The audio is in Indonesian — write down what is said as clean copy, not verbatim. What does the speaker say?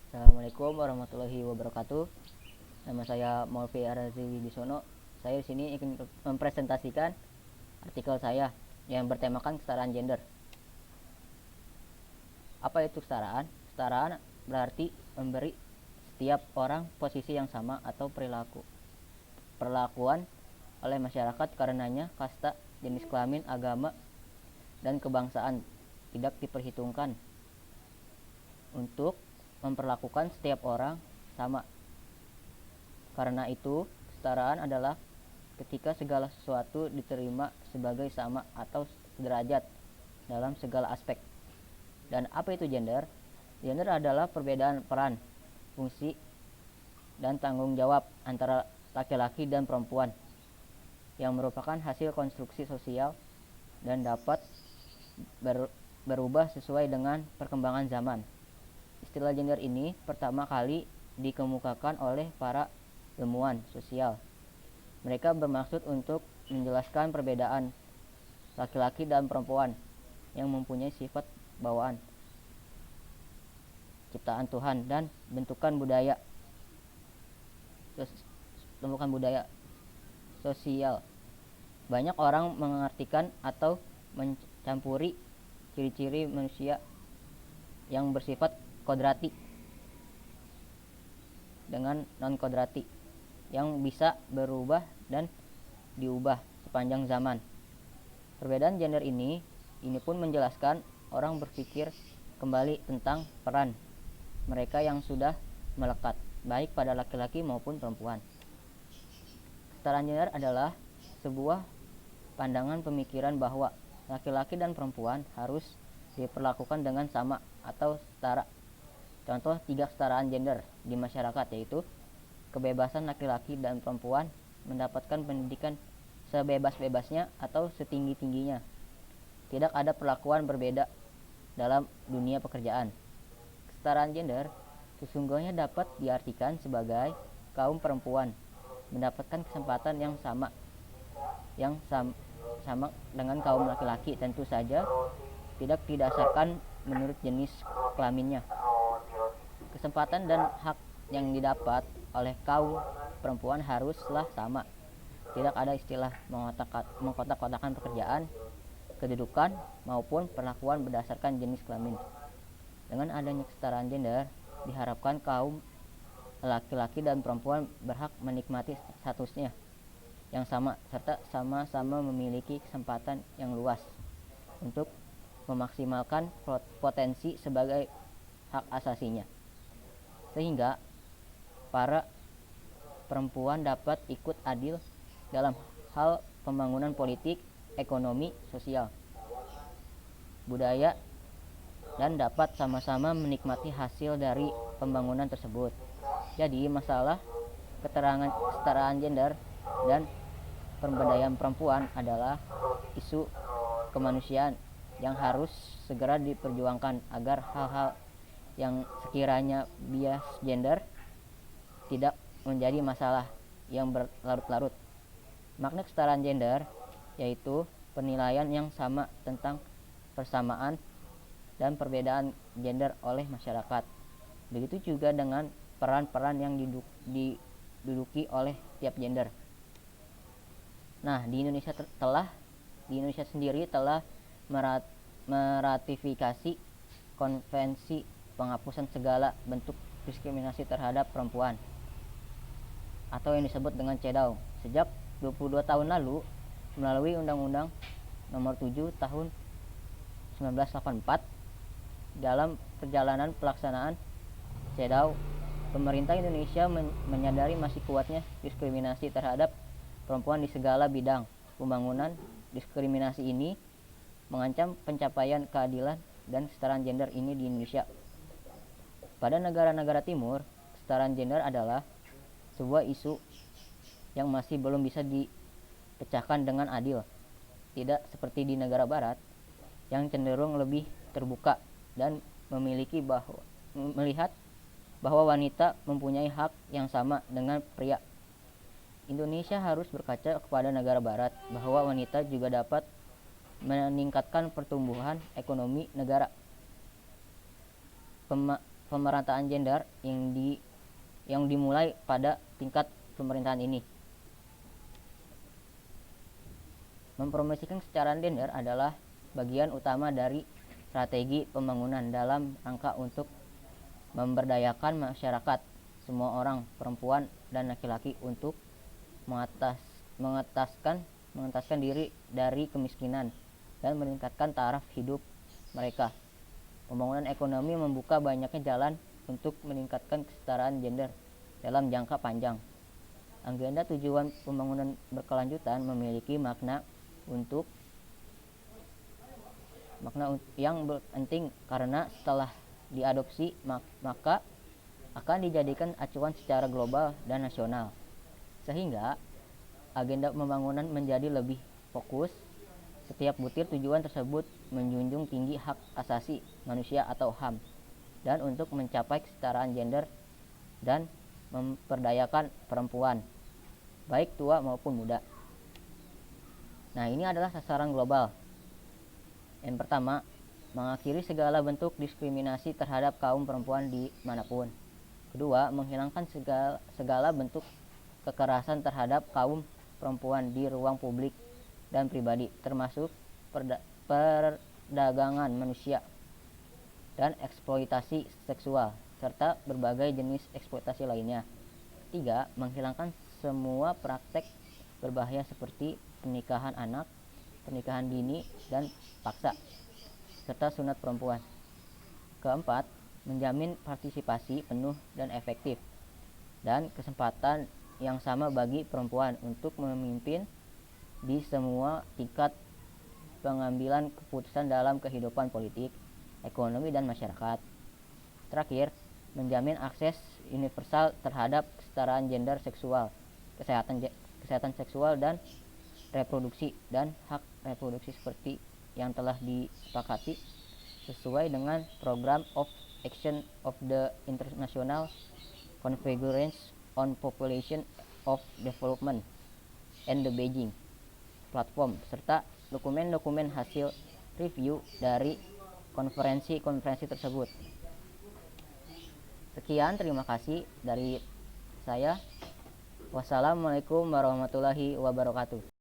Assalamualaikum warahmatullahi wabarakatuh. Nama saya Molvi Arazi Wibisono. Saya di sini ingin mempresentasikan artikel saya yang bertemakan kesetaraan gender. Apa itu kesetaraan? Kesetaraan berarti memberi setiap orang posisi yang sama atau perlakuan oleh masyarakat, karenanya kasta, jenis kelamin, agama, dan kebangsaan tidak diperhitungkan untuk memperlakukan setiap orang sama. Karena itu, kesetaraan adalah ketika segala sesuatu diterima sebagai sama atau sederajat dalam segala aspek. Dan apa itu gender? Gender adalah perbedaan peran, fungsi, dan tanggung jawab antara laki-laki dan perempuan yang merupakan hasil konstruksi sosial dan dapat berubah sesuai dengan perkembangan zaman. Istilah gender ini pertama kali dikemukakan oleh para ilmuwan sosial. Mereka bermaksud untuk menjelaskan perbedaan laki-laki dan perempuan yang mempunyai sifat bawaan ciptaan Tuhan dan bentukan budaya sosial. Banyak orang mengartikan atau mencampuri ciri-ciri manusia yang bersifat kodrati dengan non kodrati yang bisa berubah dan diubah sepanjang zaman. Perbedaan gender ini pun menjelaskan orang berpikir kembali tentang peran mereka yang sudah melekat baik pada laki-laki maupun perempuan. Kesetaraan gender adalah sebuah pandangan pemikiran bahwa laki-laki dan perempuan harus diperlakukan dengan sama atau setara. Contoh 3 kesetaraan gender di masyarakat yaitu kebebasan laki-laki dan perempuan mendapatkan pendidikan sebebas-bebasnya atau setinggi-tingginya. Tidak ada perlakuan berbeda dalam dunia pekerjaan. Kesetaraan gender sesungguhnya dapat diartikan sebagai kaum perempuan mendapatkan kesempatan yang sama dengan kaum laki-laki, tentu saja tidak didasarkan menurut jenis kelaminnya. Kesempatan dan hak yang didapat oleh kaum perempuan haruslah sama. Tidak ada istilah mengkotak-kotakan pekerjaan, kedudukan, maupun perlakuan berdasarkan jenis kelamin. Dengan adanya kesetaraan gender, diharapkan kaum laki-laki dan perempuan berhak menikmati statusnya yang sama serta sama-sama memiliki kesempatan yang luas untuk memaksimalkan potensi sebagai hak asasinya, sehingga para perempuan dapat ikut adil dalam hal pembangunan politik, ekonomi, sosial, budaya, dan dapat sama-sama menikmati hasil dari pembangunan tersebut. Jadi masalah kesetaraan gender dan pemberdayaan perempuan adalah isu kemanusiaan yang harus segera diperjuangkan agar hal-hal yang sekiranya bias gender tidak menjadi masalah yang berlarut-larut. Makna kesetaraan gender yaitu penilaian yang sama tentang persamaan dan perbedaan gender oleh masyarakat. Begitu juga dengan peran-peran yang diduduki oleh tiap gender. Nah, di Indonesia sendiri telah meratifikasi konvensi penghapusan segala bentuk diskriminasi terhadap perempuan atau yang disebut dengan CEDAW sejak 22 tahun lalu melalui Undang-Undang Nomor 7 Tahun 1984. Dalam perjalanan pelaksanaan CEDAW, pemerintah Indonesia menyadari masih kuatnya diskriminasi terhadap perempuan di segala bidang pembangunan. Diskriminasi ini mengancam pencapaian keadilan dan kesetaraan gender ini di Indonesia. Pada negara-negara timur, kesetaraan gender adalah sebuah isu yang masih belum bisa dipecahkan dengan adil. Tidak seperti di negara barat yang cenderung lebih terbuka dan melihat bahwa wanita mempunyai hak yang sama dengan pria. Indonesia harus berkaca kepada negara barat bahwa wanita juga dapat meningkatkan pertumbuhan ekonomi negara. pemerataan gender yang dimulai pada tingkat pemerintahan ini. Mempromosikan kesetaraan gender adalah bagian utama dari strategi pembangunan dalam rangka untuk memberdayakan masyarakat, semua orang, perempuan dan laki-laki, untuk mengentaskan diri dari kemiskinan dan meningkatkan taraf hidup mereka. Pembangunan ekonomi membuka banyaknya jalan untuk meningkatkan kesetaraan gender dalam jangka panjang. Agenda tujuan pembangunan berkelanjutan memiliki makna yang penting karena setelah diadopsi maka akan dijadikan acuan secara global dan nasional, sehingga agenda pembangunan menjadi lebih fokus. Setiap butir tujuan tersebut menjunjung tinggi hak asasi manusia atau HAM, dan untuk mencapai kesetaraan gender dan memperdayakan perempuan, baik tua maupun muda. Nah, ini adalah sasaran global. Yang pertama, mengakhiri segala bentuk diskriminasi terhadap kaum perempuan dimanapun. Kedua, menghilangkan segala bentuk kekerasan terhadap kaum perempuan di ruang publik dan pribadi, termasuk perdagangan manusia dan eksploitasi seksual, serta berbagai jenis eksploitasi lainnya. Ketiga, menghilangkan semua praktek berbahaya seperti pernikahan anak, pernikahan dini, dan paksa, serta sunat perempuan. Keempat, menjamin partisipasi penuh dan efektif dan kesempatan yang sama bagi perempuan untuk memimpin di semua tingkat pengambilan keputusan dalam kehidupan politik, ekonomi, dan masyarakat. Terakhir, menjamin akses universal terhadap kesetaraan gender, seksual, kesehatan seksual dan reproduksi, dan hak reproduksi seperti yang telah disepakati sesuai dengan Program of Action of the International Conference on Population of Development and the Beijing Platform, serta dokumen-dokumen hasil review dari konferensi tersebut. Sekian, terima kasih dari saya. Wassalamualaikum warahmatullahi wabarakatuh.